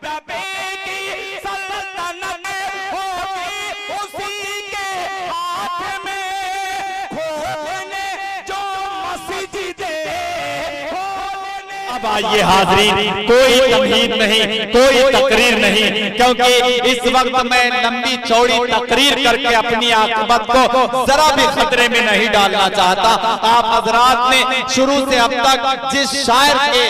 दबेगी सल्तनत होगी उसी के हाथ में, खोलने जो मस्जिदे। अब आइए हाज़रीन, कोई तमहीद नहीं, कोई तकरीर नहीं, क्योंकि इस वक्त मैं लंबी चौड़ी तकरीर करके अपनी आक़िबत को जरा भी खतरे में नहीं डालना चाहता। आप हजरात ने शुरू से अब तक जिस शायर के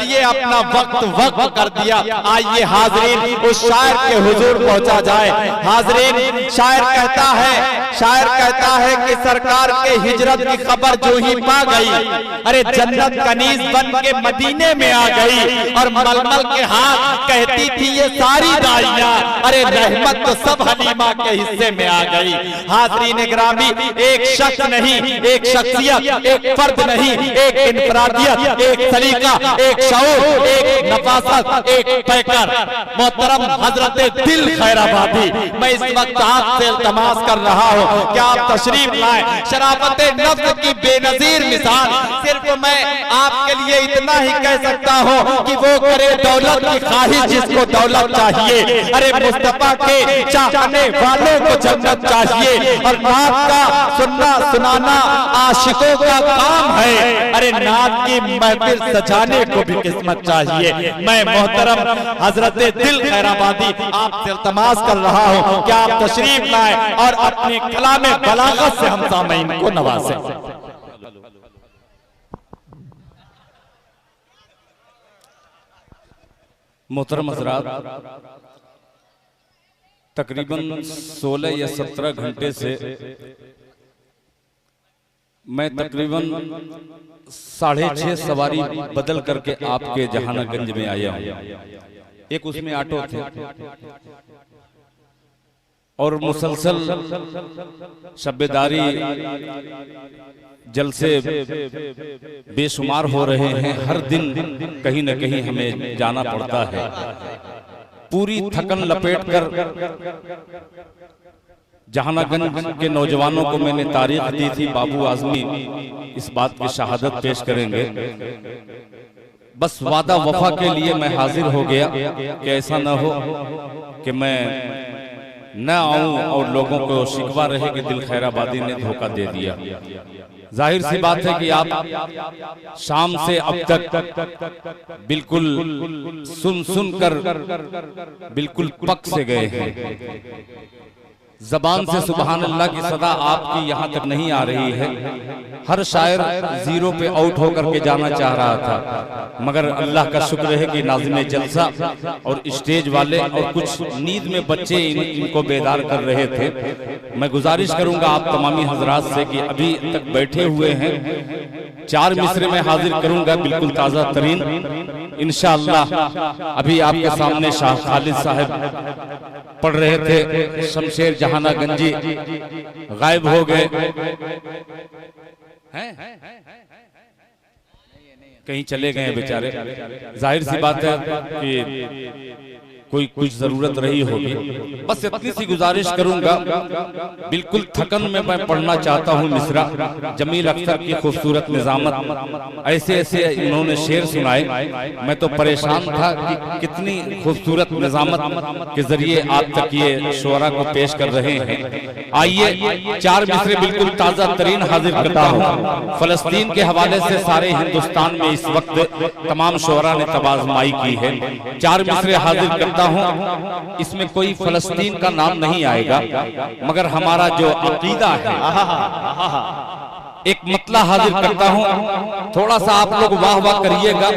लिए अपना वक्त कर दिया, आइए हाज़रीन उस शायर के हुजूर पहुंचा जाए। हाज़रीन, शायर कहता है कि सरकार के हिजरत की खबर जो ही पा गई, अरे जन्नत कनीज बन के मदीने में आ गई, और मलमल के हाथ कहती थी ये सारी दाइयां, अरे रहमत तो सब हलीमा के हिस्से में आ गई। हाज़रीन ग्रामी, एक शख्स नहीं, एक शख्सियत, एक फर्द नहीं, एक इनफरादियत, एक सलीका, एक शऊर, एक नफासत, एक पैकर, मोहतरम हजरत दिल खैराबादी, मैं इस वक्त आपसे इल्तमास कर रहा हूँ कि आप तशरीफ लाएं। शराफत नफ्स की बेनजीर मिसाल, सिर्फ मैं आपके लिए इतना ही कह सकता हूँ कि वो करे दौलत की ख्वाहिश जिसको दौलत चाहिए, अरे मुस्तफा के चाहने वालों को जन्नत चाहिए, और नात का सुनना सुनाना आशिकों का काम है, अरे नात की महफिल सजाने को भी किस्मत चाहिए। मैं मोहतरम हजरत दिल खैराबादी आपसे इल्तमास कर रहा हूँ कि आप तशरीफ लाएं और अपने कलामे बलागत से हम सामईन को नवाजें। मोहतरम हज़रात, तकरीबन 16 या 17 घंटे से मैं तकरीबन 6:30 सवारी बदल करके आपके जहानागंज में आया हूँ। एक उसमें ऑटो थे और मुसलसल शब्बेदारी जलसे बेशुमार हो रहे हैं। हर दिन कहीं न कहीं हमें जाना पड़ता है। पूरी थकन लपेट कर जहानागंज के नौजवानों को मैंने तारीख दी थी, बाबू आजमी इस बात की शहादत पेश करेंगे। बस वादा वफा के लिए मैं हाजिर हो गया कि ऐसा न हो कि मैं न आऊं और लोगों को शिकवा रहे कि दिल खैराबादी ने धोखा दे दिया। जाहिर सी बात है कि आप शाम से अब तक बिल्कुल सुन कर बिल्कुल पक से गए हैं। जबान से सुबहान अल्लाह की सदा आपकी यहाँ तक नहीं आ रही है। हर शायर जीरो पे आउट होकर के जाना चाह रहा था, मगर अल्लाह का शुक्र है कि नाज़िम जलसा और स्टेज वाले और कुछ नींद में बच्चे इनको बेदार कर रहे थे। मैं गुजारिश करूंगा आप तमामी हजरात से कि अभी तक बैठे हुए हैं, 4 मिसरे में हाजिर करूंगा बिल्कुल ताज़ा तरीन इंशाअल्लाह। अभी आपके सामने शाह खालिद साहब पढ़ रहे थे, शमशेर जहानागंजी गायब हो गए हैं, कहीं चले गए बेचारे। जाहिर सी बात है कि कोई कुछ जरूरत रही होगी। बस इतनी सी गुजारिश करूंगा, बिल्कुल थकन में मैं पढ़ना चाहता हूं मिसरा। जमील अख्तर की खूबसूरत निजामत, ऐसे ऐसे इन्होंने शेर सुनाए, मैं तो परेशान था कि कितनी खूबसूरत निजामत के जरिए आप तक ये शुअरा को पेश कर रहे हैं। आइए 4 मिसरे बिल्कुल ताज़ा तरीन हाजिर करता हूँ। फलस्तीन के हवाले से सारे हिंदुस्तान में इस वक्त तमाम शुअरा ने तबाज़माई की है। 4 मिसरे हाजिर करता हूं। इसमें कोई फलस्तीन का नाम नहीं आएगा, मगर हमारा जो अकीदा है एक मतला हाजिर करता हूं। थोड़ा सा आप लोग वाह वाह करिएगा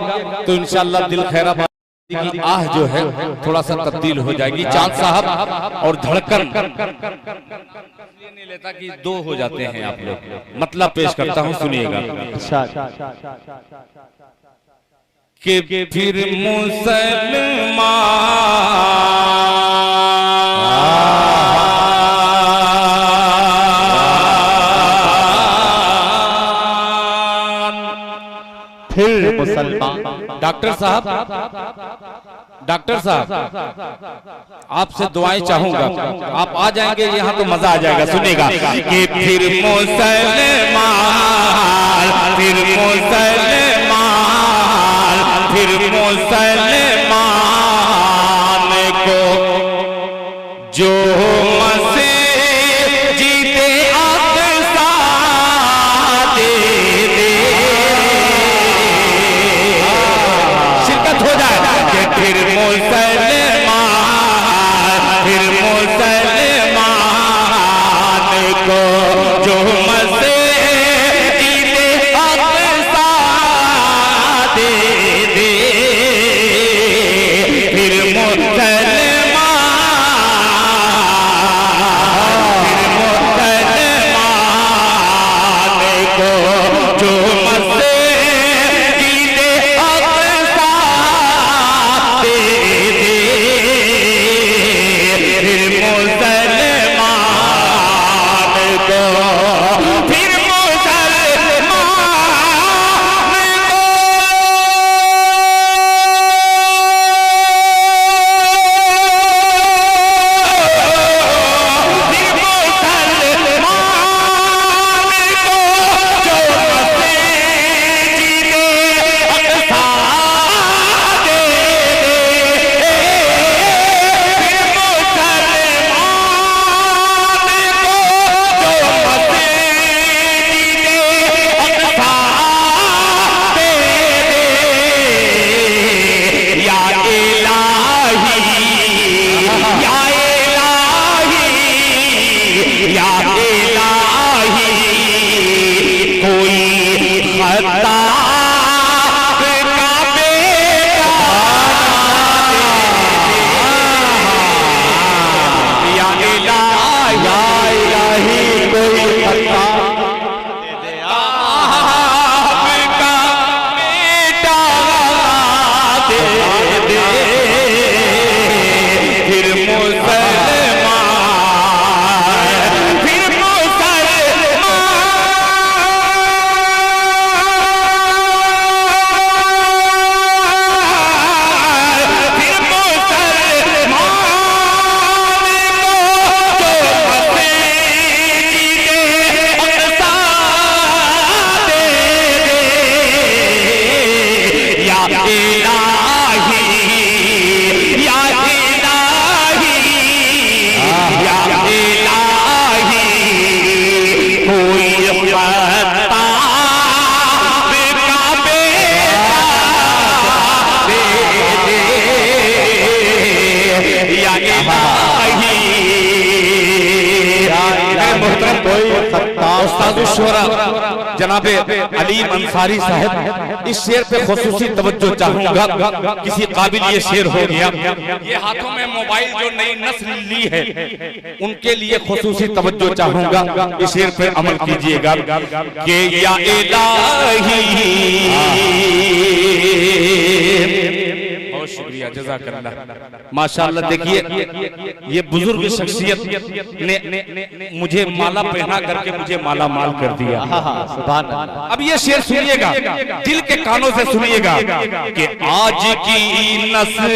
तो इंशाअल्लाह दिल खैराबादी की आह जो है थोड़ा सा तब्दील हो जाएगी। चांद साहब और धड़कन नहीं लेता कि 2 हो जाते हैं आप लोग। मतलब पेश करता हूं, सुनिएगा कि फिर मुसलमान डॉक्टर साहब आपसे दुआएं चाहूंगा, आप आ जाएंगे यहाँ तो मजा आ जाएगा। सुनेगा कि फिर मुसलमान, फिर मुसलमान, फिर मुसलमान जो मस्जिदे अक़सा दे दे, शिरकत हो जाए कि फिर मुसलमान को जो मस्जिदे अक़सा दे दे, फिर जनाबे अलीम अंसारी साहब इस शेर पे खुसूसी तवज्जो चाहूंगा, किसी काबिल ये शेर हो गया। ये हाथों में मोबाइल जो नई नस्ल ली है उनके लिए खुसूसी तवज्जो चाहूंगा, इस शेर पे अमल कीजिएगा कि या इलाही। बहुत शुक्रिया, जज़ाकल्लाह, माशाअल्लाह। देखिए ये बुजुर्ग शख्सियत ने मुझे माला पहना करके मुझे माला माल कर दिया। अब ये शेर सुनिएगा, दिल के कानों से सुनिएगा कि आज की नस्ल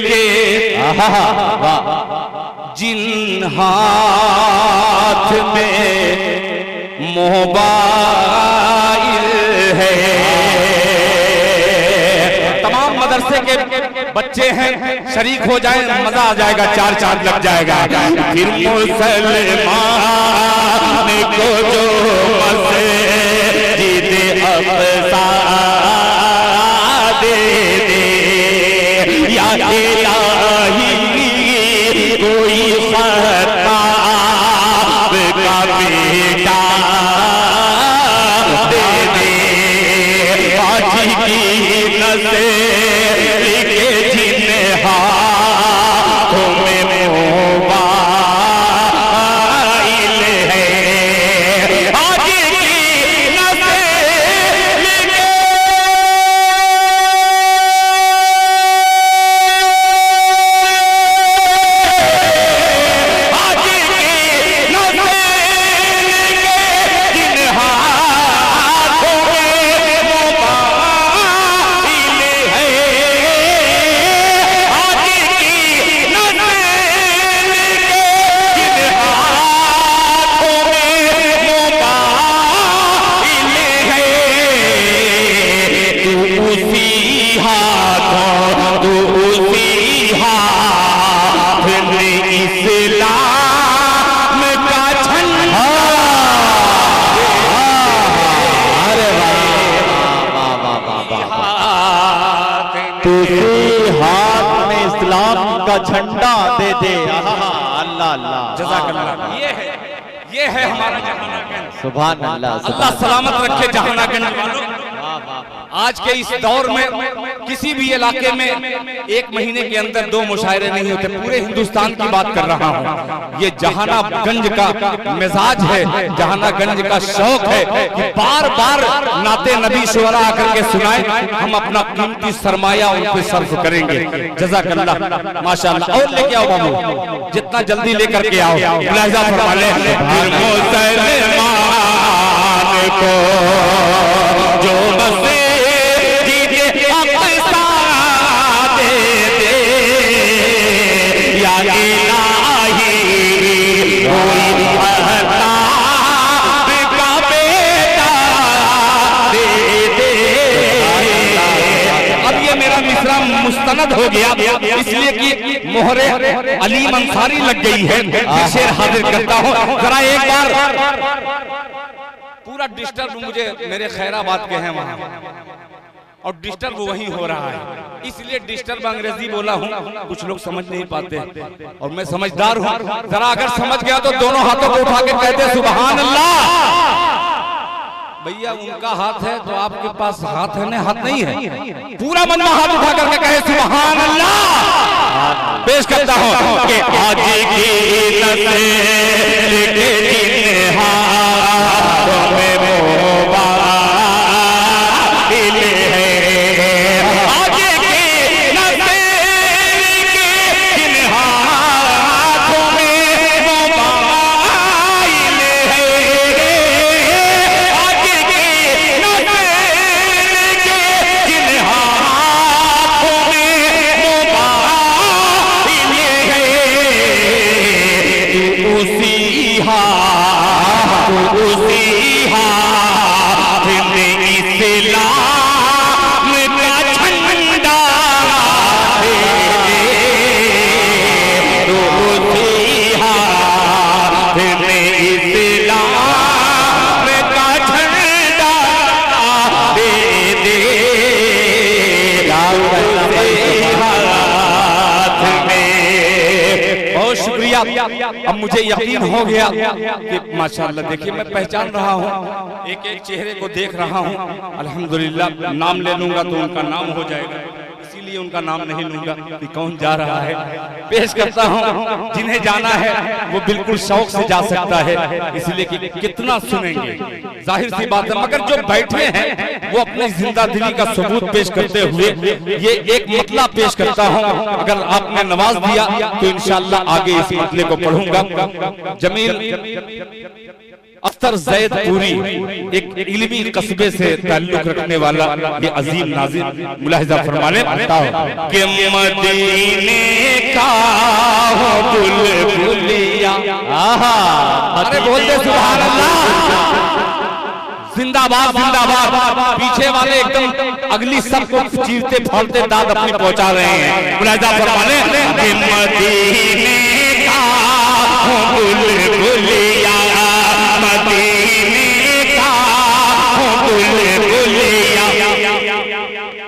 के जिन हाथ में मोबाइल है, तमाम मदरसे के बच्चे हैं, शरीक हो जाए, मजा आ जाएगा, चार चांद लग जाएगा। फिर मुसलमान को जो मस्जिदे अक़सा दे दे, या इलाही कोई ख़त्ताब का बेटा दे दे, आज की नस्ल के जिन हाथों में मोबाइल है, आज की नस्ल के कोई हाथ में इस्लाम का झंडा दे दे। अल्लाह अल्लाह, जज़ाकल्लाह। ये है हमारा जहानागंज। सुभान अल्लाह, अल्लाह सलामत रखे जहानागंज वालों। आज के इस दौर में किसी भी इलाके में एक महीने के अंदर 2 मुशायरे नहीं होते। पूरे हिंदुस्तान की बात कर रहा हूँ। ये जहानागंज का मिजाज है, जहानागंज का शौक है कि बार बार नाते नबी शुरा आकर के सुनाए। हम अपना कीमती सरमाया उन पे सर्फ करेंगे। जज़ाकल्लाह, माशाअल्लाह। और लेके आओ बाबू, जितना जल्दी लेकर के आओ। मुलाहिजा फरमा ले को जो बसे मुस्तनद हो गया, इसलिए कि मोहरे अलीम अंसारी लग गई है। शेर हाजिर करता हूँ जरा एक बार। पूरा डिस्टर्ब मुझे मेरे खैराबाद के हैं वहां, और डिस्टर्ब वही हो रहा है, इसलिए डिस्टर्ब अंग्रेजी बोला हूँ। कुछ लोग समझ नहीं पाते और मैं समझदार हूँ। जरा अगर समझ गया तो दोनों हाथों को उठा के कहते सुभान अल्लाह। भैया उनका हाथ है तो आपके पास हाथ है ना? हाथ नहीं है। पूरा मन में हाथ उठा करके कहे सुभान अल्लाह। पेश करता हूँ कि आज की नज़र के जिन हाथों में मोबाइल है, आज की नज़र के जिन हाथों में मोबाइल है, आज की नज़र के जिन हाथों में मोबाइल है, उसी हाथ में इस्लाम का झंडा है, उसी हाथ में इस्लाम का झंडा दे दे, उसी हाथ में। बहुत शुक्रिया। अब मुझे यकीन हो गया कि माशाअल्लाह, देखिए मैं पहचान रहा हूँ, एक एक चेहरे को देख रहा हूँ। अल्हम्दुलिल्लाह, नाम ले लूंगा तो उनका नाम हो जाएगा, इसीलिए उनका नाम नहीं लूंगा कि कौन जा रहा है। पेश करता हूँ, जिन्हें जाना है वो बिल्कुल शौक से जा सकता है, इसलिए कि कितना सुनेंगे, जाहिर सी बात है। मगर जो बैठे हैं वो अपनी जिंदा दिली का सबूत पेश करते हुए ये एक मतला पेश करता हूँ। अगर आपने नवाज दिया तो इंशाअल्लाह आगे इस मतले को पढ़ूंगा। जमील अख्तर जैद पूरी एक इल्मी कस्बे से ताल्लुक रखने वाला ये अजीम नाज़िर मुलाहिजा फरमाने कि मदीने का हो बुलबुलिया। अरे बोलते सुभान अल्लाह। जिंदाबाद जिंदाबाद। पीछे वाले एकदम अगली सबको चीरते फाड़ते दाद अपनी पहुंचा रहे हैं। मुलाहिजा फरमाने कि मदीने का हो बुलबुलिया, मदीने का हो बुलबुलिया,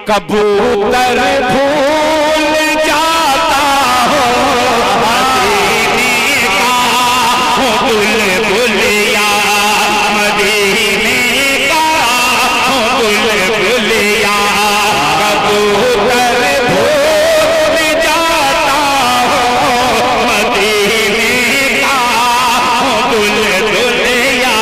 कबूतर भूल जाता हो, मदीने का हो बुलबुलिया, मदीने का हो बुलबुलिया, कबूतर भूल जाता हो, मदीने का हो बुलबुलिया,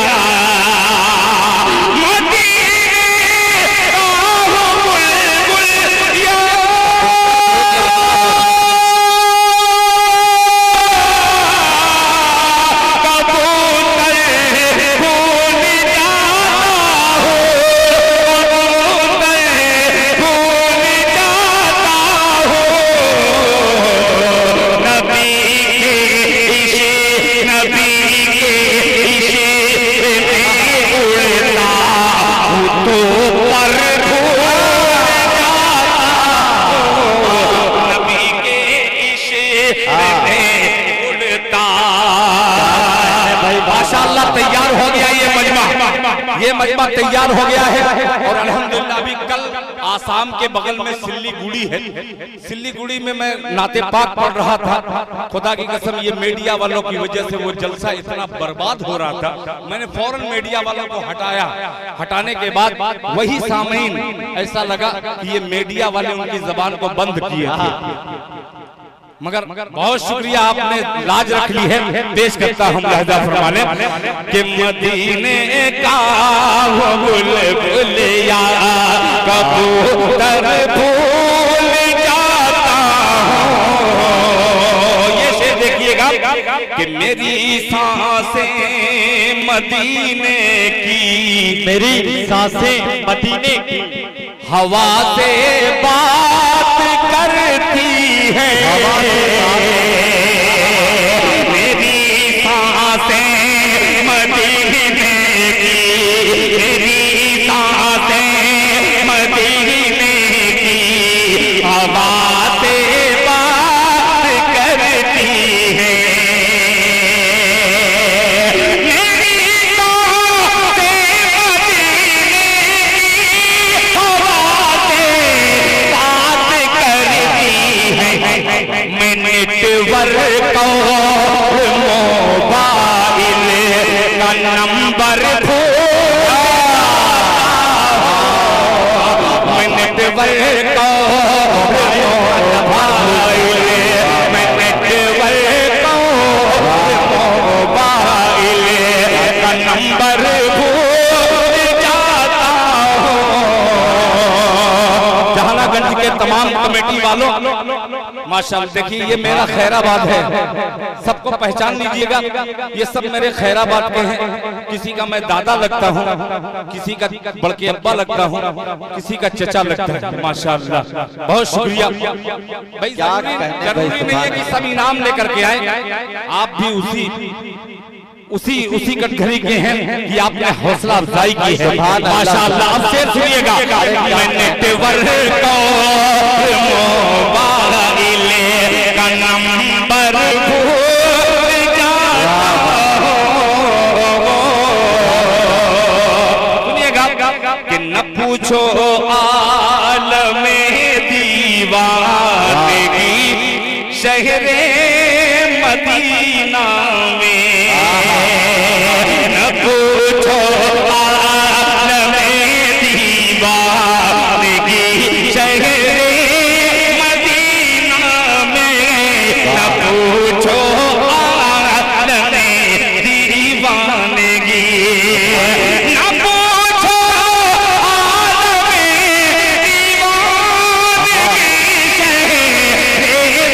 तैयार हो गया ये मजमा तैयार हो गया है। और अल्हम्दुलिल्लाह अभी कल आसाम के बगल में सिल्लीगुड़ी है। सिल्लीगुड़ी में मैं नाते पाक पढ़ रहा था। खुदा की कसम ये मीडिया वालों की वजह से वो जलसा इतना बर्बाद हो रहा था, मैंने फौरन मीडिया वालों को हटाया। हटाने के बाद वही सामीन ऐसा लगा कि ये मीडिया वाले उनकी जबान को बंद किए थे। मगर बहुत शुक्रिया, आपने लाज रख ली है। पेश करता हूँ लहजा फरमाने कि मदीने का वो बुलबुलिया कबूतर भूल जाता हूँ। ये शेर देखिएगा कि मेरी सांसें मदीने की, मेरी सांसें मदीने की हवा से बात करती है। मेरी सांसें मदीने की, मेरी सांसें मदीने की हवा से बात करती है। मेरी सांसें मदीने की हवा से बात करती है। मैं नेटवर्क और मोबाइल का नंबर भूला, मैं नेटवर्क और मोबाइल, मैं नेटवर्क और मोबाइल का नंबर भूल जाता हूँ। जहानागंज के तमाम कमेटी वालों माशाअल्लाह, देखिए ये मेरा खैराबाद है, सबको पहचान लीजिएगा। ये सब मेरे खैराबाद के हैं। किसी का मैं दादा लगता हूँ, किसी का बड़के अब्बा लगता हूँ, किसी का चचा लगता है। माशाअल्लाह, बहुत शुक्रिया भाई। जरूरी नहीं है कि सब इनाम लेकर के आए, आप भी उसी कटघरी के हैं कि आपने हौसला अफजाई की है। माशाअल्लाह, अब शेर सुनिएगा। मैंने नेटवर्क और मोबाइल का नंबर भूल जाता हूं। सुनिएगा कि न पूछो आलमे दीवानगी शहरे मदीना में, न पूछो आलमे दीवानगी शहरे मदीना में, न पूछो आलमे दीवानगी, न पूछो आलमे दीवानगी शहरे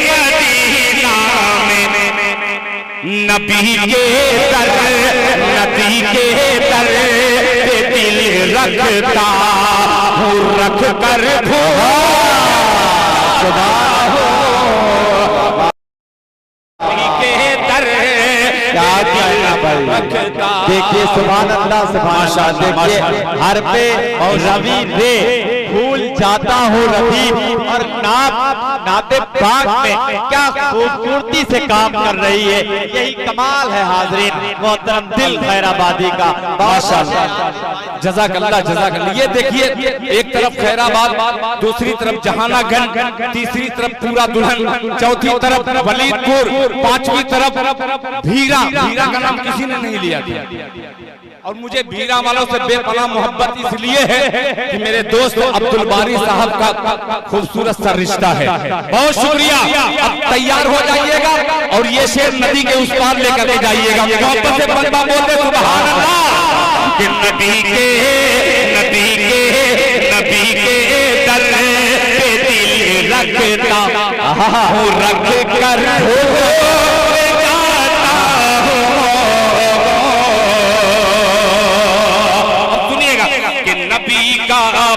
मदीना में। नबी के दर, नबी के दर पे दिल रखता हूँ, रख कर भूला हो। के दर क्या कहना भाई, देखिए सुभान अल्लाह सुभान अल्लाह। देखिए हर पे और रवि दे भूल जाता हूँ रवि, और नाते पाक में क्या खूबसूरती से काम कर रही है। यही कमाल है हाजरीन मोहतरम दिल खैराबादी का। माशाअल्लाह, जज़ाकल्लाह जज़ाकल्लाह। ये देखिए, एक तरफ खैराबाद, दूसरी तरफ जहानागंज, तीसरी तरफ पूरा दुल्हन, चौथी तरफ वलीदपुर, पांचवी तरफ भीरा। भीरा का नाम किसी ने नहीं लिया था, और मुझे भीरा वालों से बेपनाह मोहब्बत इसलिए है कि मेरे दोस्त अब्दुल बारी साहब का खूबसूरत सा रिश्ता है। बहुत शुक्रिया। अब तैयार हो जाइएगा और ये शेर नदी के उस पार लेकर के जाइएगा। मोहब्बत से बंदा बोलते सुभान अल्लाह कि नबी के दर पे दिल रखता हूँ, रख कर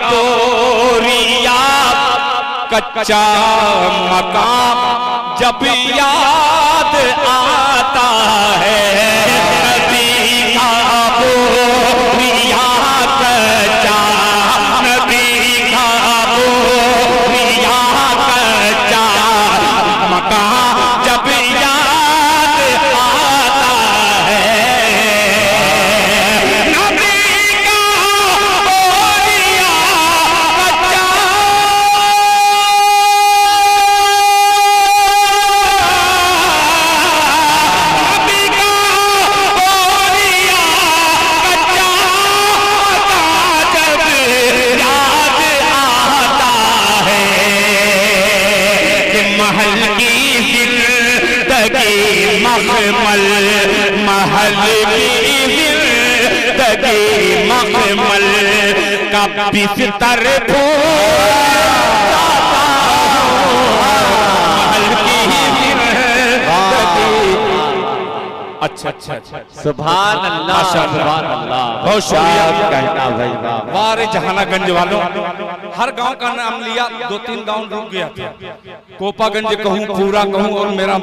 बोरिया कच्चा मकान जब याद आता है, नदी का बोरिया कच्चा, नदी का बोरिया कच्चा मकान जब याद आता है, नदी का बोरिया कच्चा महल की जिंदगी मखमल, महल की जिंदगी मखमल का बिस्तर अच्छा अच्छा अच्छा, सुभान अल्लाह, सुभान अल्लाह, बहुत शुक्रिया कहना भाई। वारे जहानागंज वालों, हर गांव का नाम लिया, 2-3 गांव रुक गया था। कोपागंज कहूँ, पूरा कहूँ, और मेरा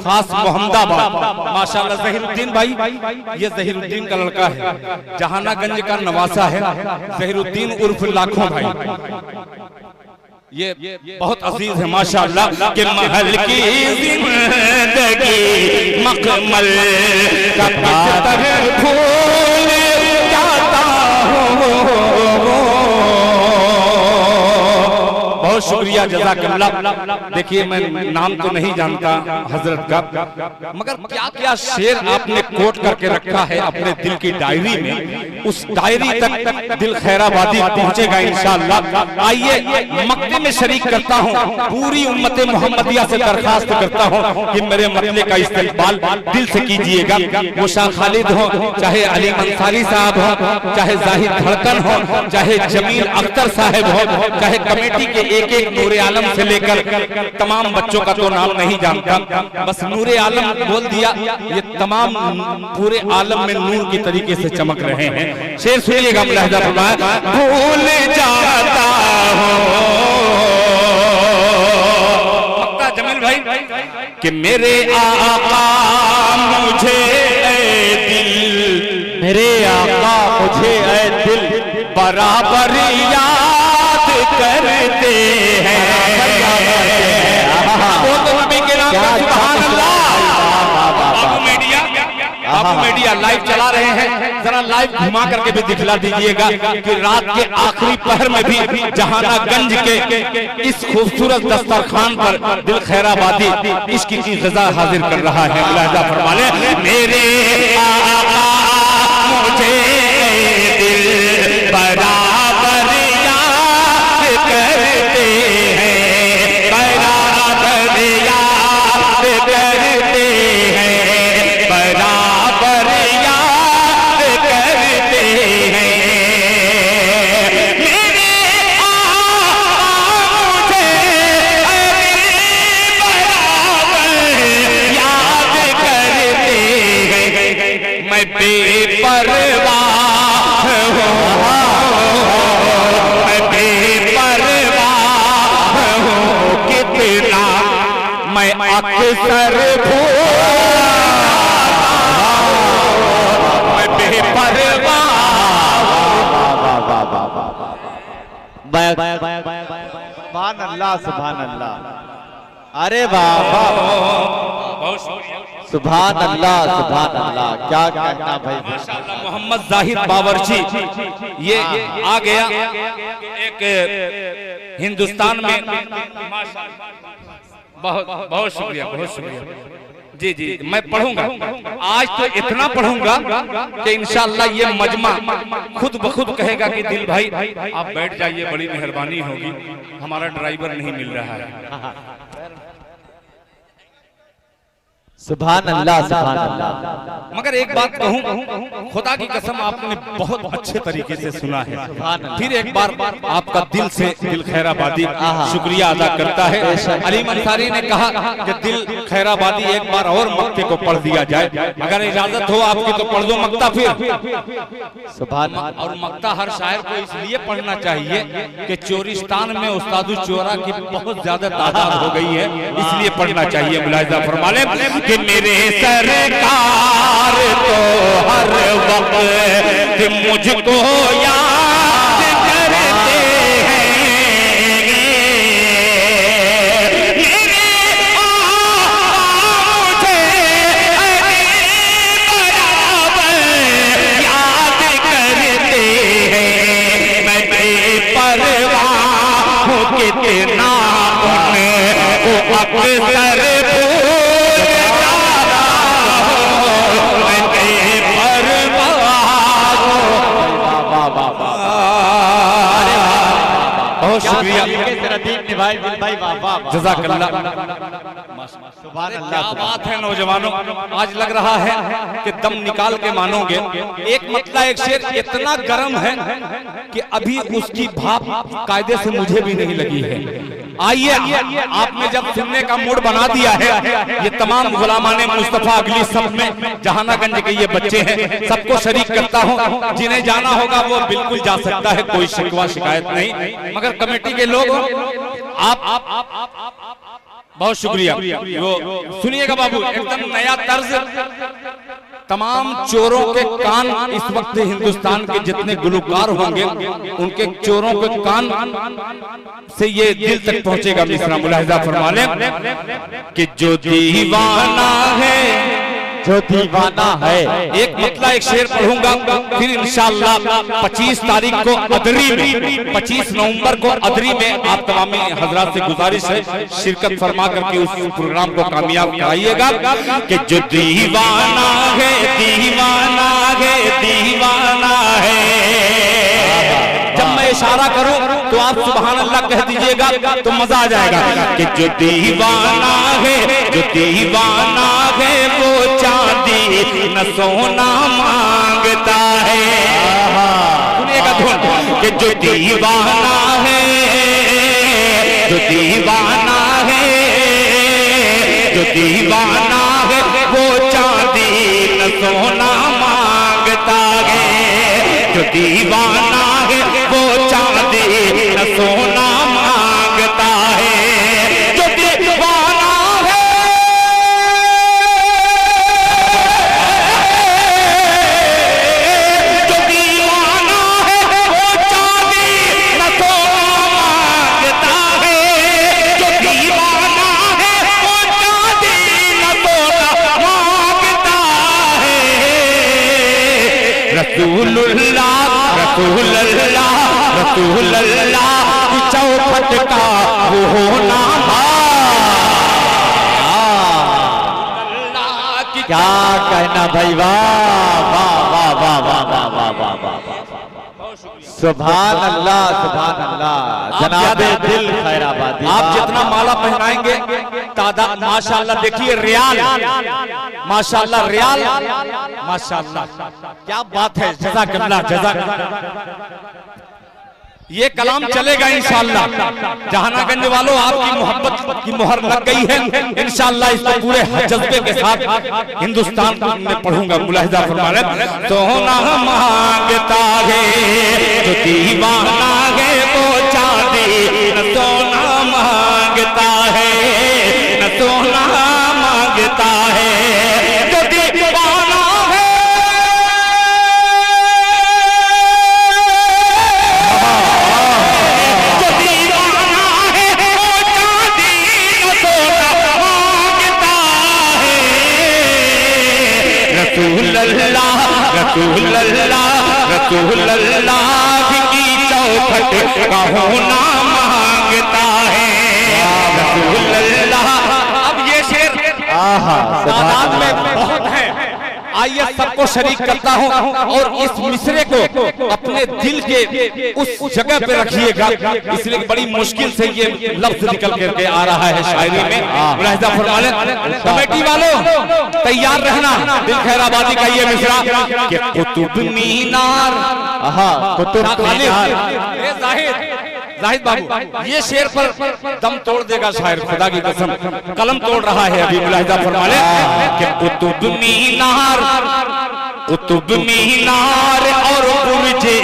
खास मोहम्मदाबाद। माशाल्लाह जहीरुद्दीन भाई, ये जहीरुद्दीन का लड़का है, जहानागंज का नवासा है, जहीरुद्दीन उर्फ लाखों भाई। ये बहुत अजीज है माशाअल्लाह। के महल की जिंदगी मखमल का बिस्तर फूल जाता हूँ। बहुत शुक्रिया जज़ाकल्लाह। देखिए मैं नाम तो नहीं जानता हजरत का, मगर क्या क्या शेर आपने कोट करके रखा है अपने दिल की डायरी में, उस डायरी तक दिल खैराबादी पहुंचेगा इंशाअल्लाह। आइए मक्ते में शरीक करता हूं, पूरी उम्मत मोहम्मदिया से दरखास्त करता हूं कि मेरे मसले का इस्तेमाल दिल से कीजिएगा। वो शाह खालिद हो, चाहे अली अंसारी साहब हो, चाहे जाहिद धड़कन हो, चाहे जमील अख्तर साहब हो, चाहे कमेटी के एक एक नूरे आलम से लेकर तमाम बच्चों का तो नाम नहीं जानता, बस नूरे आलम बोल दिया। ये तमाम पूरे आलम में नूर की तरीके से चमक रहे हैं। शेर सुनिएगा, मुलाहिजा फरमाएं। भूल जाता हूँ मक्का जमील भाई कि मेरे आका मुझे ऐ दिल, मेरे आका मुझे ऐ दिल बराबर याद करते हैं। बाबू मीडिया लाइव चला रहे हैं, जरा लाइव घुमा करके भी दिखला दीजिएगा कि रात के आखिरी पहर में भी जहानागंज के इस खूबसूरत दस्तरखान पर दिल खैराबादी इसकी ग़िज़ा हाजिर कर रहा है। मुलाहिजा फरमा ले। मेरे आका मुझे दिल बराबर याद करते हैं, बराबर याद करते हैं, बराबर याद करते हैं। मेरे आका मुझे बराबर याद करते हैं। मैं बेपरवाह हूँ, मैं बेपरवाह हूँ कितना, मैं अक्सर मैं बेपरवाह। सुभान अल्लाह, सुभान अल्लाह। अरे बाबा, सुभान अल्लाह, सुभान अल्लाह, क्या कहना भाई। माशाअल्लाह मोहम्मद जाहिद बावर्ची ये आ गया एक हिंदुस्तान में। बहुत बहुत शुक्रिया, बहुत शुक्रिया। जी जी, मैं पढ़ूंगा आज तो इतना पढ़ूंगा कि इंशाअल्लाह ये मजमा खुद ब खुद कहेगा कि दिल भाई आप बैठ जाइए, बड़ी मेहरबानी होगी, हमारा ड्राइवर नहीं मिल रहा है। सुभान अल्लाह, सुभान अल्लाह। मगर एक बात कहूं, खुदा की कसम आपने बहुत अच्छे तरीके से सुना है। फिर एक बार आपका दिल से दिल खैराबादी शुक्रिया अदा करता है। अली अंसारी ने कहा कि दिल खैराबादी एक बार और मक्ते को पढ़ दिया जाए, अगर इजाजत हो आपकी तो पढ़ दो मक्ता फिर। सुभान। और मक्ता हर शायर को इसलिए पढ़ना चाहिए कि चोरिस्तान में उस्तादु चोरा की बहुत ज्यादा तादाद हो गई है, इसलिए पढ़ना चाहिए। मुलाहिजा फरमा ले कि मेरे सरकार तो हर वक्त मुझको याद करते हैं, मेरे मुझे बराबर याद करते हैं। मैं बेपरवाह हूँ कितना उनको अक्सर बहुत शुक्रिया। जी भाई भाई वाह वाह जज़ाकल्लाह। सुभान क्या अल्लाह। बात है नौजवानों, आज लग रहा है कि दम निकाल के मानोगे। एक मतला एक शेर इतना गर्म है कि अभी उसकी भाप कायदे से मुझे भी नहीं लगी है। आइए, आपने जब सुनने का मूड बना दिया है, ये तमाम गुलामाने मुस्तफा अगली सब में जहानागंज के ये बच्चे हैं, सबको शरीक करता हूँ। जिन्हें जाना होगा वो बिल्कुल जा सकता है, कोई शिकवा शिकायत नहीं। मगर कमेटी के लोग आप बहुत शुक्रिया। वो सुनिएगा बाबू, एकदम नया तर्ज। तमाम चोरों के कान इस वक्त हिंदुस्तान के जितने गुलकार होंगे उनके चोरों के कान से ये दिल तक पहुंचेगा। मिसरा मुलाहिजा फरमा लें कि जो दीवाना है, जो दीवाना है। एक मतला एक शेर पढ़ूंगा, फिर इंशाअल्लाह 25 तारीख को अदरी में, 25 नवंबर को अदरी में आप तमाम हजरात से गुजारिश है शिरकत फरमा करके उस प्रोग्राम को कामयाब कराइएगा। कि जो दीवाना है, दीवाना है, दीवाना है। जब मैं इशारा करूं तो आप सुभान अल्लाह कह दीजिएगा तो मजा आ जाएगा। कि जो दीवाना है, जो दीवाना है, वो चांदी न सोना मांगता है। सुनिएगा धुन। कि जो दीवाना है, जो दीवाना है, जो दीवाना है, वो चांदी न सोना मांगता है। जो दीवाना है वो चांदी न सोना मांगता है। जो दीवाना है, जो दीवाना है, वो चांदी न सोना मांगता है। जो दीवाना है, वो चांदी न सोना मांगता है। रसूलुल्लाह, रसूलुल्लाह, रसूलुल्लाह की चौखट का वो होना। क्या कहना भाई, वाह वाह वाह वाह वाह वाह वाह वाह वाह। सुभान अल्लाह, सुभान अल्लाह। जनाबे दिल खैराबादी, आप जितना माला पहनाएंगे तादाद माशाअल्लाह। देखिए रियाल, माशाअल्लाह रियाल, माशाअल्लाह क्या बात है। जज़ाकल्लाह, जज़ाकल्लाह। ये कलाम चलेगा इंशाअल्लाह। जहानागंज वालों, आपकी मोहब्बत की मुहर लग गई है। इंशाअल्लाह इसको पूरे जज्बे के साथ हिंदुस्तान में पढ़ूंगा। मुलाहिजा फरमा लें। सोना मांगता है, जो दीवाना है, वो चांदी न सोना मांगता है, न सोना मांगता है। जो दीवाना है, रसूलुल्लाह, रसूलुल्लाह, रसूलुल्लाह की चौखट का होना मांगता है। रसूलुल्लाह। अब ये शेर तादाद में बहुत है, आइए सबको शरीक करता हूँ और इस मिसरे को अपने दिल के उस जगह पे रखिएगा। इसलिए बड़ी मुश्किल से ये लफ्ज निकल करके आ रहा है शायरी में। मुलाहिजा फरमा लें। कमेटी वालों तैयार रहना, दिल खैराबादी का ये मिसरा कि कुतुब मीनार, कुतुब मीनार। जाहिद बाबू ये शेर पर दम तोड़ देगा शायर, खुदा की कसम कलम तोड़ रहा है अभी। मुलाहिजा फरमा ले कि कुतुब मीनार, कुतुब मीनार और बुर्जे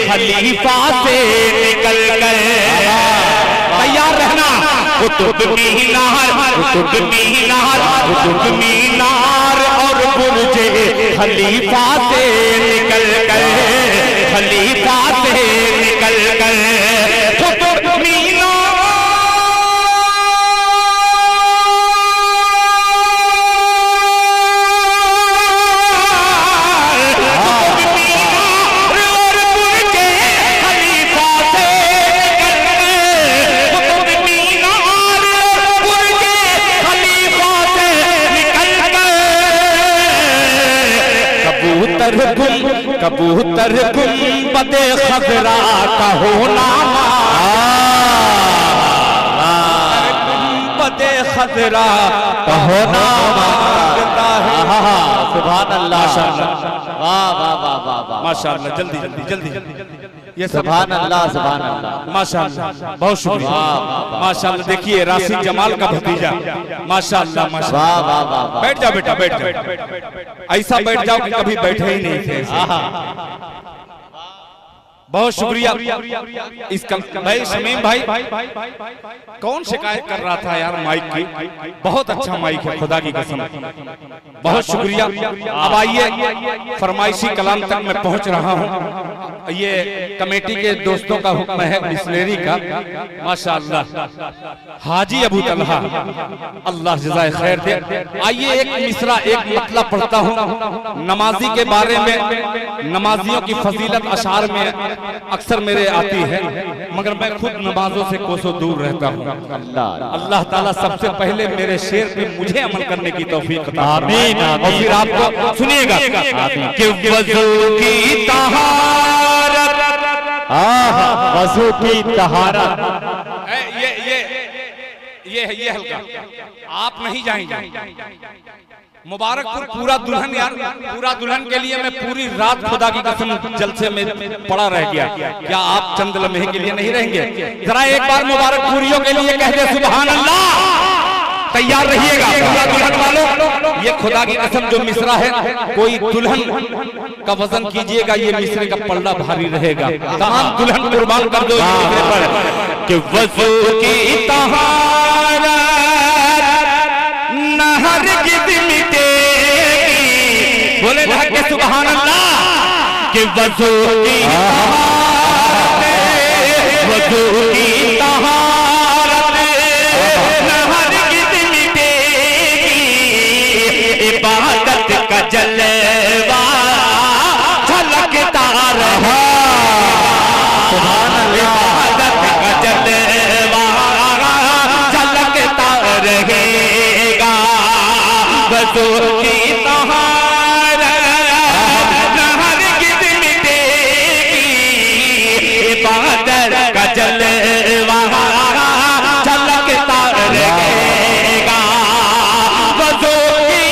खलीफा से निकल गए। तैयार रहना। कुतुब मीनार, कुतुब मीनार, कुतुब मीनार और बुर्जे खलीफा से निकल गए, खलीफा से निकल गए। कबूतर गुंबदे खजरा का होना। खतरा कहो ना मांगता है। सुभान अल्लाह, वाह वाह वाह वाह वाह, माशाअल्लाह, जल्दी जल्दी जल्दी, ये सुभान अल्लाह, सुभान अल्लाह, माशाअल्लाह, बहुत शुक्रिया, माशाअल्लाह। देखिए राशिद जमाल का भतीजा, माशाअल्लाह माशाअल्लाह। वाह वाह वाह, बैठ जाओ बेटा, बैठ जाओ, ऐसा बैठ जाओ कि कभी बैठे ही नहीं थे। बहुत शुक्रिया। इसका भाई शमीम भाई कौन शिकायत कर रहा था यार माइक की? बहुत अच्छा माइक है, खुदा की कसम, बहुत शुक्रिया। अब आइए फरमाइशी कलाम तक मैं पहुंच रहा हूं। ये कमेटी के दोस्तों का हुक्म है बिस्लेरी का, माशाअल्लाह, हाजी अबू तलहा, अल्लाह जज़ाए खैर दे। आइए एक मिसरा, एक मतलब पढ़ता हूं नमाजी के बारे में। नमाजियों की फजीलत अशार में अक्सर मेरे आती है, मगर मैं खुद नमाजों से कोसों दूर रहता हूँ। अल्लाह ताला सबसे पहले मेरे शेर पे मुझे अमल करने की तौफीक अता फरमाए। और फिर आपको सुनिएगा कि वज़ू की तहारत, वज़ू की तहारत, ये हल्का आप नहीं जाएंगे। मुबारकपुर पूरा दुल्हन यार, पूरा दुल्हन के लिए मैं पूरी रात खुदा की कसम जलसे में पड़ा रह गया। क्या आप चंद लम्हे के लिए नहीं रहेंगे? जरा एक बार मुबारकपुरियों के लिए कह दे सुभान अल्लाह। तैयार रहिएगा पूरा दुल्हन वालों। ये खुदा की कसम जो मिसरा है, कोई दुल्हन का वजन कीजिएगा, ये मिसरे का पल्ला भारी रहेगा। तमाम दुल्हन कुर्बान कर दो मिसरे पर कि वज़ू की तहारत नहर की मिटेगी। बोले ढक के सुभान अल्लाह कि वज़ू की वज़ू की तहारत नहर की मिटेगी। इबादत का जलवा झलकता रहा, सुभान अल्लाह, इबादत का जलवा झलकता रहेगा। वज़ू की तहारत नहर की मिटेगी। इबादत का जलवा झलकता रहेगा। वज़ू की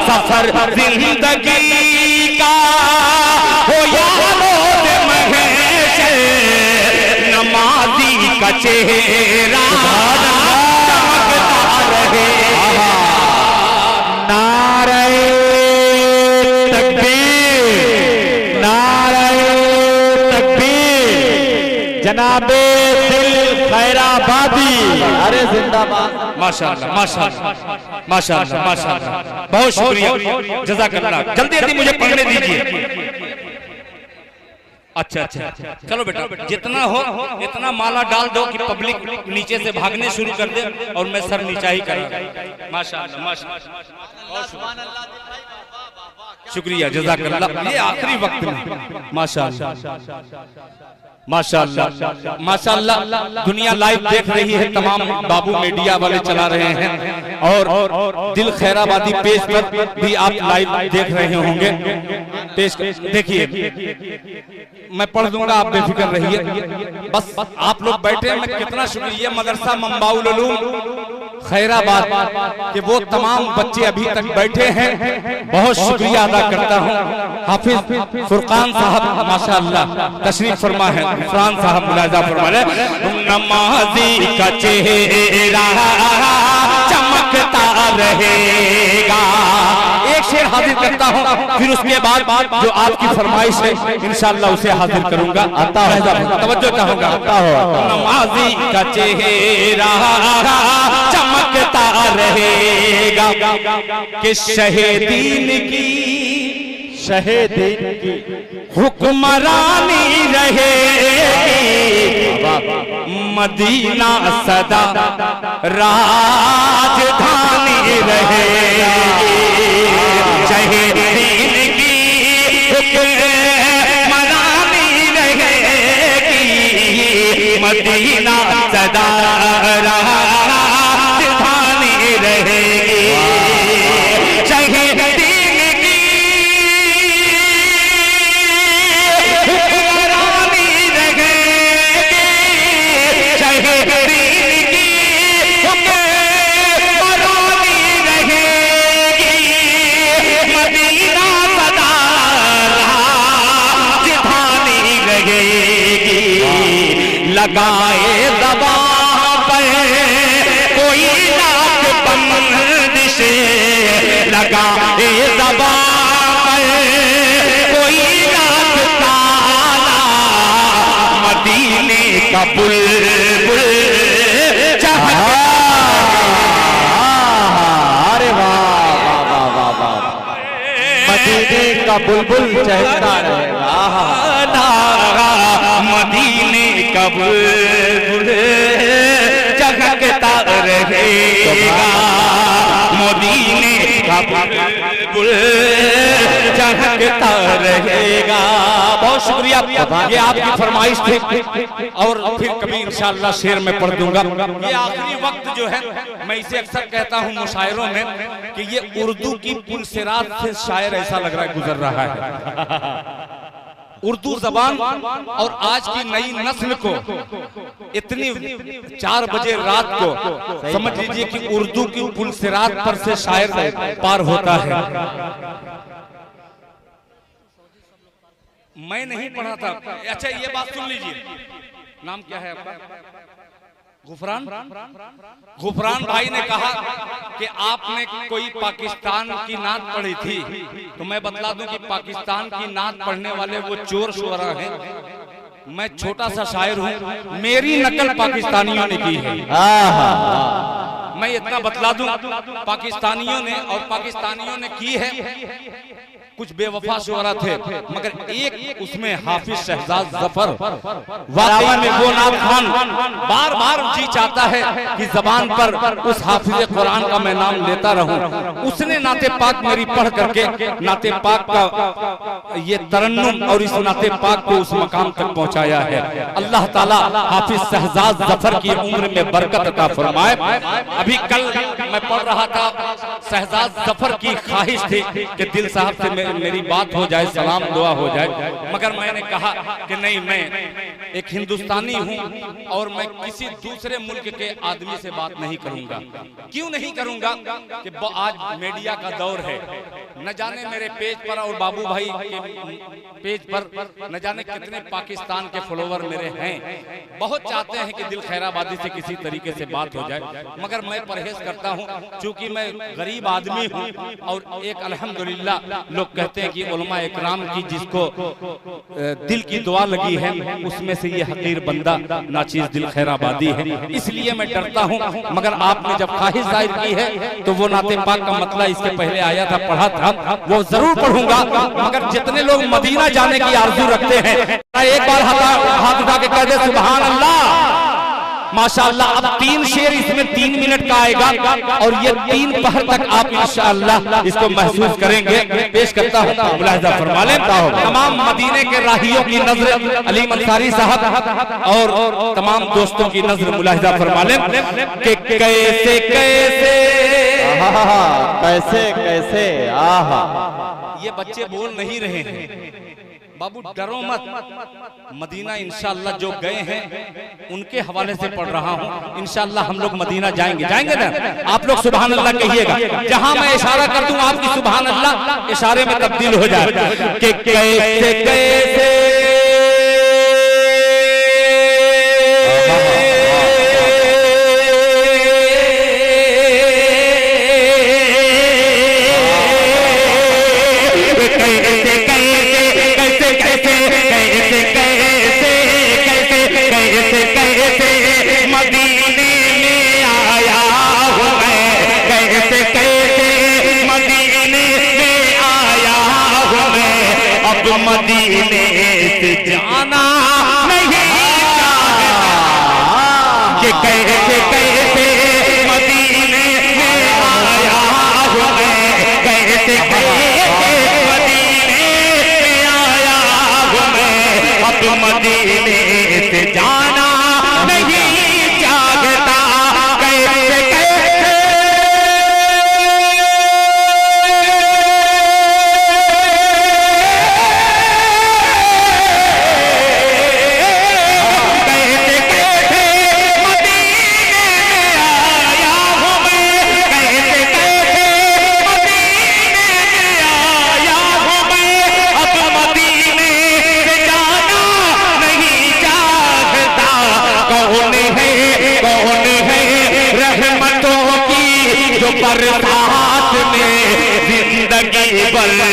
सफर जिंदगी का हो या रोज़ महशर, नमाज़ी का चेहरा चमकता रहे। नारे तकबीर, नारे तकबीर, जनाबे दिल खैराबादी, अरे जिंदाबाद। माशाअल्लाह माशाअल्लाह माशाअल्लाह माशाअल्लाह, बहुत शुक्रिया, जज़ाकल्लाह। जल्दी जल्दी मुझे पढ़ने दीजिए। अच्छा अच्छा, चलो बेटा, जितना हो इतना माला डाल दो कि पब्लिक नीचे से भागने शुरू कर दे और मैं सर नीचा ही करूं। माशाअल्लाह माशाअल्लाह, शुक्रिया, जज़ाकल्लाह। ये आखिरी वक्त में माशाअल्लाह माशाअल्लाह माशाअल्लाह दुनिया लाइव देख रही है, तमाम बाबू मीडिया वाले चला रहे हैं, और दिल खैराबादी पेज पर भी आप लाइव देख रहे होंगे। पेज देखिए, मैं पढ़ दूंगा, आप बेफिक्र रहिए। बस आप लोग बैठे, मैं कितना शुक्रिया मदरसा मंबाउल उलूम खैराबाद कि वो तमाम बच्चे अभी तक बैठे हैं, बहुत शुक्रिया अदा करता हूँ। हाफिज फुरकान साहब माशाअल्लाह तशरीफ फरमा है, फुरकान साहब मुलाजा फरमा रहे। नमाजी का चेहरा चमकता रहेगा। एक शेर हाजिर करता हूँ, फिर उसके बाद जो आपकी फरमाइश है इंशाअल्लाह उसे हाजिर करूंगा। आता है, तवज्जो चाहूंगा। नमाजी का चेहरा चमकता रहेगा कि शहीदीन की हुक्मरानी रहेगी। मदीना सदा राजधानी रहेगी। शहीदीन की मदीना सदा राजधानी रहेगी। शहीद दीन की हुक्मरानी रहेगी, शहीद दीन की हुक्मरानी रहेगी। मदीना सदा राजधानी रहेगी। लगाए ज़बां पर कोई लाख बंदिश, लगाए ज़बां पर कोई लाख ताला, मदीने का बुलबुल चहकता। अरे वाह वाह वाह वाह, मदीने का बुलबुल चहकता रहेगा। मदीने का बुलबुल चहकता रहेगा। मदीने का बुलबुल चहकता रहेगा। बहुत शुक्रिया, ये आपकी फरमाइश थी और फिर कभी इंशाअल्लाह शेर में पढ़ दूंगा। ये आखिरी वक्त जो है, मैं इसे अक्सर कहता हूँ मुशायरों में कि ये उर्दू की पुलसिरात से शायर ऐसा लग रहा है गुजर रहा है। उर्दू जबान और आज की नई नस्ल को इतनी 4 बजे रात को समझ लीजिए कि उर्दू की पुलसिरात पर से शायर पार होता है। मैं नहीं पढ़ा था। अच्छा ये बात सुन लीजिए, नाम क्या है आपका? गुफरान। गुफरान भाई ने कहा कि आपने कोई पाकिस्तान की नात पढ़ी थी, तो मैं बतला दूं कि पाकिस्तान की नात पढ़ने वाले वो चोर शुअरा हैं। मैं छोटा सा शायर हूं, मेरी नकल पाकिस्तानियों ने की है। मैं इतना बतला दूं, पाकिस्तानियों ने की है। कुछ बेवफा शुअरा थे, मगर एक उसमें हाफिज शहजाद जफर, वाकई में वो नात खान बार बार जी चाहता है कि जबान पर उस हाफिज कुरान का मैं नाम लेता रहूं। उसने नाते पाक मेरी पढ़ करके नाते पाक का ये तरन्नुम और इस नाते पाक को उस मकाम तक पहुंचाया है। अल्लाह ताला हाफिज शहजाद जफर की उम्र में बरकत अता फरमाए। अभी कल मैं पढ़ रहा था, शहजाद जफर की ख्वाहिश थी कि दिल साहब से मेरी बात हो जाए, सलाम दुआ हो जाए, मगर मैंने कहा कि नहीं, मैं एक हिंदुस्तानी हूं और मैं किसी दूसरे मुल्क के आदमी से बात नहीं करूंगा। क्यों नहीं करूंगा कि आज मीडिया का दौर है। न जाने मेरे पेज पर और बाबू भाई के पेज पर न जाने कितने पाकिस्तान के फॉलोवर मेरे हैं। बहुत चाहते हैं कि दिल खैराबादी से किसी तरीके से बात हो जाए, मगर मैं परहेज करता हूं, चूंकि मैं गरीब आदमी हूं और एक अल्हम्दुलिल्लाह लोग कहते हैं कि उलमा इकराम की जिसको दिल की दुआ लगी है उसमें से ये हकीर बंदा नाचीज दिल खैराबादी है। इसलिए मैं डरता हूं, मगर आपने जब ख्वाहिश जाहिर की है तो वो नाते पाक का मतलब इसके पहले आया था, पढ़ा था, वो जरूर पढ़ूंगा। मगर जितने लोग मदीना जाने की आरज़ू रखते हैं, एक बार हाथ उठा के कह दे सुभान अल्लाह। माशाअल्लाह, अब 3 शेर इसमें 3 मिनट का आएगा और ये 3 पहर तक आप इंशाअल्लाह इसको महसूस करेंगे। पेश करता हूं, मुलाहिजा फरमा लें। तमाम मदीने के राहियों की नजर अलीम अंसारी साहब और तमाम दोस्तों की नजर मुलाहिजा फरमा लें कि कैसे कैसे कैसे कैसे आहा। ये बच्चे बोल नहीं रहे हैं बाबू, डरो मत। मदीना इंशाअल्लाह जो गए हैं उनके हवाले से पढ़ रहा हूं। इंशाअल्लाह हम लोग मदीना जाएंगे ना। आप लोग सुभान अल्लाह कहिएगा, जहां मैं इशारा कर दूं आपकी सुभान अल्लाह इशारे में तब्दील हो जाए कि कैसे कैसे मदीने से जाना नहीं कि कैसे कैसे मदीने में आया हूँ मैं, कैसे कैसे मदीने में आया हूँ मैं। अब मदीने से जाना बरसात में जिंदगी बरना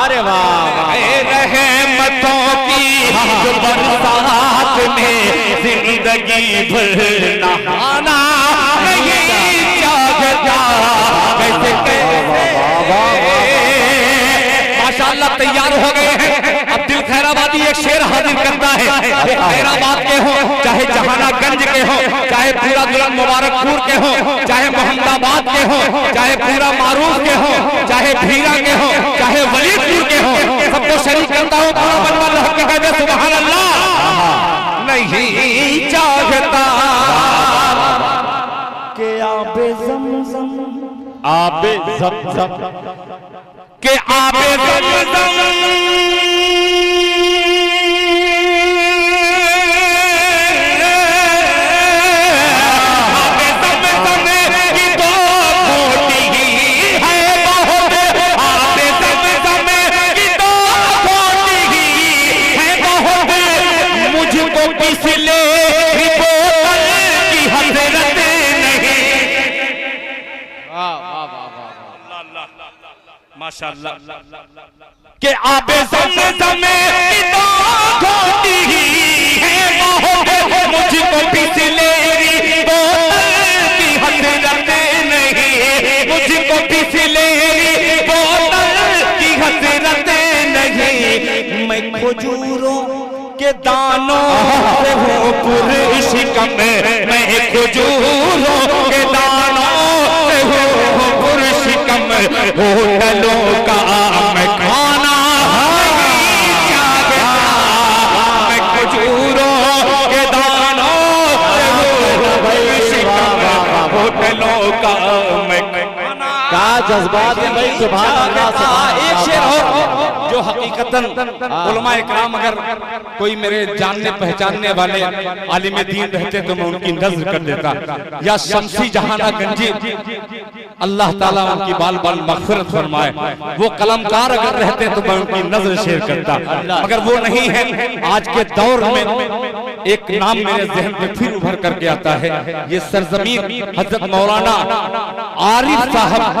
अरे वाह, रहमतों की बरसात में जिंदगी भर नहाना नहीं चाहता। कैसे माशाअल्लाह तैयार हो गए हैं। अब दिल खैराबादी एक शेर हाजिर करता है। खैराबाद के हो, चाहे जहानागंज के हो, चाहे पूरा दुल्हन मुबारकपुर के हो, चाहे मोहम्मदाबाद के हो, चाहे पूरा मारूफ के हो, चाहे भीरा के हो, चाहे वलीदपुर के हो, सबको शरीक करता हूँ। पूरा बनवा रह के कहते सुभान अल्लाह नहीं चाहता के आबे ज़मज़म, आबे ज़मज़म, के आबे ज़मज़म माशाअल्लाह के आबे ज़मज़म की तो घोटी है मुझको बिसलेरी बोतल की हसरत नहीं, मुझको बिसलेरी बोतल की हसरत नहीं। मैं खजूरों के दानों से हूँ पुरशिकम, मैं खजूरों के दानों से हूँ पुरशिकम। होटलों का मैं खाना नहीं चाहता, मैं खजूरों के दानों से हूँ पुरशिकम। होटलों का मैं खाना क्या जज्बात है भाई, सुभान अल्लाह। एक शेर और जो हकीकतन उलमा इकराम अगर कोई मेरे जानने पहचानने वाले आलिम दीन रहते तो मैं उनकी नज़र कर देता, या शमसी जहानागंजी अल्लाह ताला उनकी बाल बाल मग़फ़िरत फरमाए, वो कलमकार अगर रहते तो मैं उनकी नज़र शेयर करता, मगर वो नहीं है। आज के दौर में एक नाम मेरे ज़हन में फिर उभर करके आता है, ये सरजमीन हज़रत मौलाना आरिफ साहब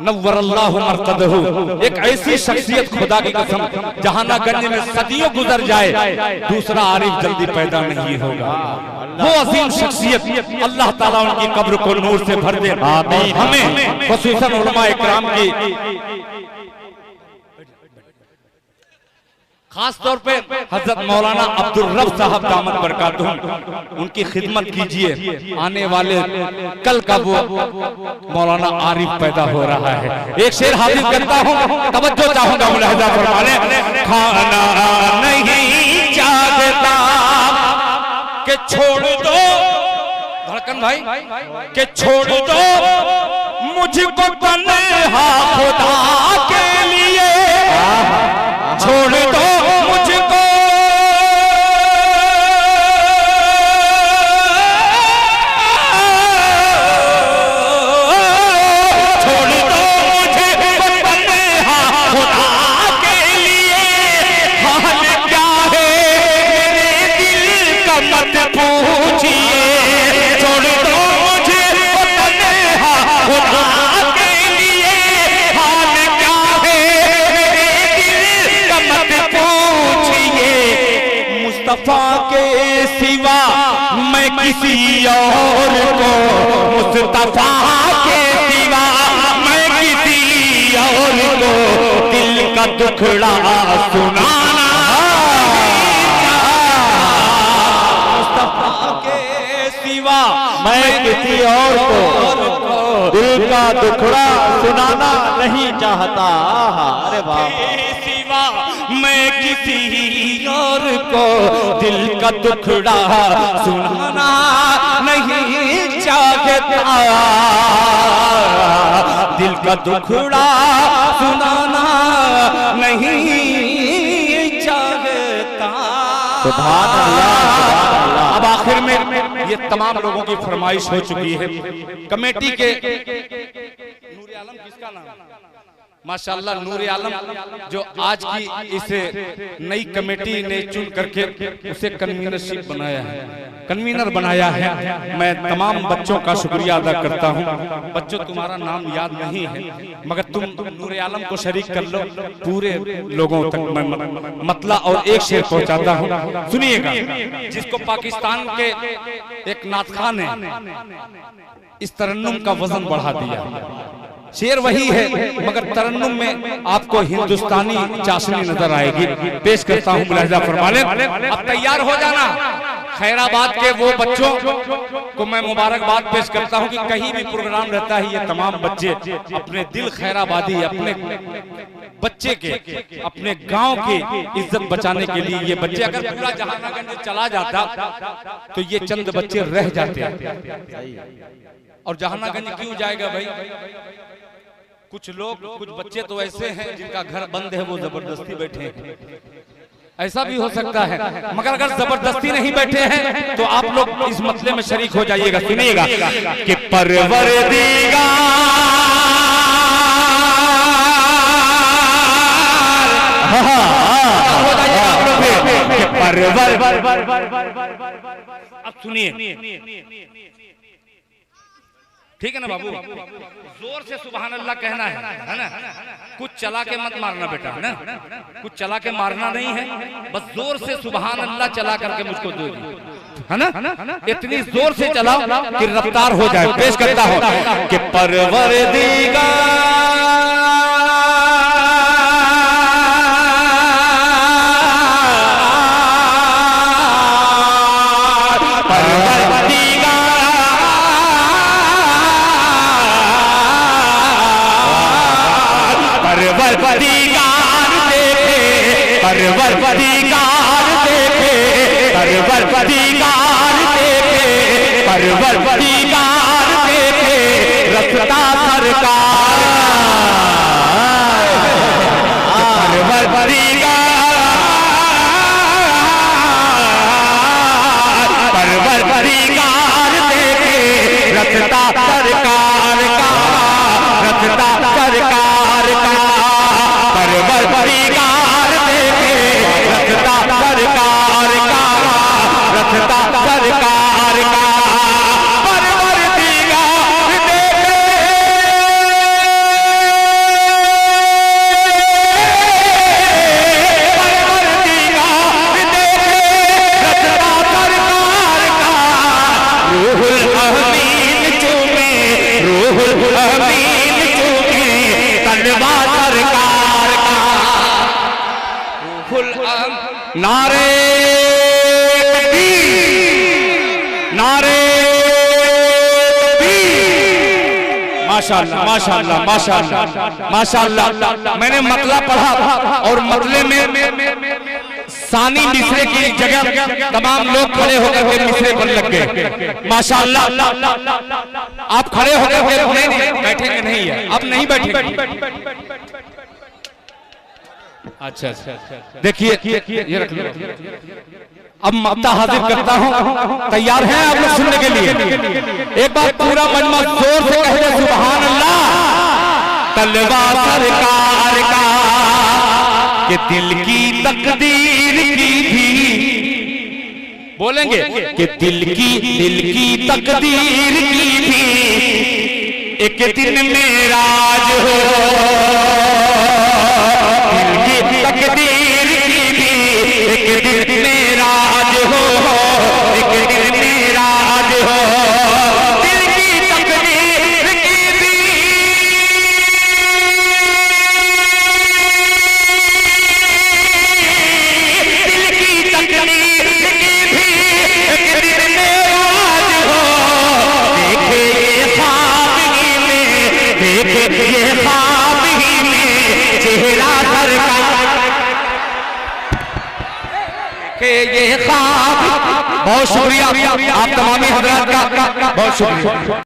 नव्वरल्लाहु मरक़दहू, एक ऐसी शख्सियत खुदा की कसम जहानागंज में सदियों गुजर जाए दूसरा आरिफ जल्दी पैदा नहीं होगा। वो अजीम शख्सियत अल्लाह ताला उनकी कब्र को नूर से भर दे। हमें खुसूसन उलमा इकराम की खास तौर पे हजरत मौलाना अब्दुल रब साहब दामद बरकातुहू, उनकी खिदमत कीजिए। आने वाले कल का वो मौलाना आरिफ पैदा हो रहा है। एक शेर हाजिर करता हूँ, तवज्जो चाहूंगा मुलाहिजा फरमाने। खाना नहीं चाहता के छोड़ दो धड़कन भाई, के छोड़ दो मुझको तन्हा खुदा के लिए, छोड़ दो मुझको छोड़ दो मुझे तन्हा खुदा के लिए। हाल क्या है मेरे दिल का मत पूछिए, छोड़ दो मुझे तन्हा खुदा के लिए। हाल क्या है मेरे दिल का मत पूछिए। मुस्तफा के सिवा मैं किसी और को, मुस्तफा के सिवा मैं किसी और को दिल का दुखड़ा सुनाना। मुस्तफा के सिवा मैं किसी और को दिल का दुखड़ा सुनाना नहीं चाहता। अरे वाह, सिवा मैं किसी और को दिल का दुखड़ा सुनाना नहीं चाहता, दिल का दुखड़ा सुनाना नहीं चाहता। सुभान अल्लाह, सुभान अल्लाह। अब आखिर में ये तमाम लोगों की फरमाइश हो चुकी है। कमेटी के नूर आलम किसका नाम? माशाल्लाह नूर आलम जो आज की इस नई कमेटी ने चुन करके उसे कन्वीनरशिप बनाया है, कन्वीनर बनाया है। मैं तमाम बच्चों का शुक्रिया अदा करता हूं। बच्चों तुम्हारा नाम याद नहीं है मगर तुम नूर आलम को शरीक कर लो, पूरे लोगों तक मैं मतला और एक शेर पहुंचाता हूं, सुनिएगा। जिसको पाकिस्तान के एक नातखा ने इस तरन्नुम का वजन बढ़ा दिया। शेर वही है मगर तरन्नुम में आपको हिंदुस्तानी चाशनी नजर आएगी। पेश करता हूं, मुलाहिजा फरमा लें। अब तैयार हो जाना। खैराबाद के वो बच्चों को मैं मुबारकबाद पेश करता हूं कि कहीं भी प्रोग्राम रहता है ये तमाम बच्चे अपने दिल खैराबादी, अपने बच्चे के, अपने गांव की इज्जत बचाने के लिए ये बच्चे, अगर पूरा जहानागंज चला जाता तो ये चंद बच्चे रह जाते। और जहानागंज क्यों जाएगा भाई? कुछ लोग, कुछ बच्चे तो ऐसे हैं जिनका घर बंद है, वो जबरदस्ती बैठे हैं। ऐसा भी हो सकता है मगर अगर जबरदस्ती नहीं बैठे हैं तो आप लोग इस मसले में शरीक हो जाइएगा। सुनिएगा कि परवरदिगार हो जाइएगा आप लोग भी। अब सुनिए, ठीक है ना बाबू? जोर से सुभान अल्लाह कहना है ना? कुछ चला के मत मारना बेटा, है ना? कुछ चला के मारना नहीं है, बस जोर से सुभान अल्लाह चला करके मुझको दो, है ना? इतनी जोर से चलाओ कि रफ्तार हो जाए। पेश करता हूं कि परवरदिगार नारे नारे माशाअल्लाह माशाअल्लाह माशाअल्लाह माशाअल्लाह। मैंने मतला पढ़ा और मतले में सानी मिसरे की जगह तमाम लोग खड़े होकर के मिसरे पर लग गए। माशाअल्लाह आप खड़े होकर के बैठेंगे नहीं है, अब नहीं बैठेंगे। अच्छा देखिए ये रख लो। अब मक्ता हाजिर करता हूं, तैयार हैं आप लोग सुनने के लिए? एक बार पूरा मजमा जोर से कह दे सुभान अल्लाह। तलवा सरकार का कि दिल की तकदीर की भी, बोलेंगे कि दिल की तकदीर की भी एक दिन मेराज हो, तकदीर की भी एक दिन मेराज हो, एक दिन मेराज हो। दिल की तकदीर की भी दिल की तकदीर की भी एक दिन मेराज हो। देखे ये ख्वाब ही में, देखे ये ख्वाब ही में चेहरा सरकार के ये ख्वाब। बहुत शुक्रिया आप तमामी हजरात का, बहुत शुक्रिया।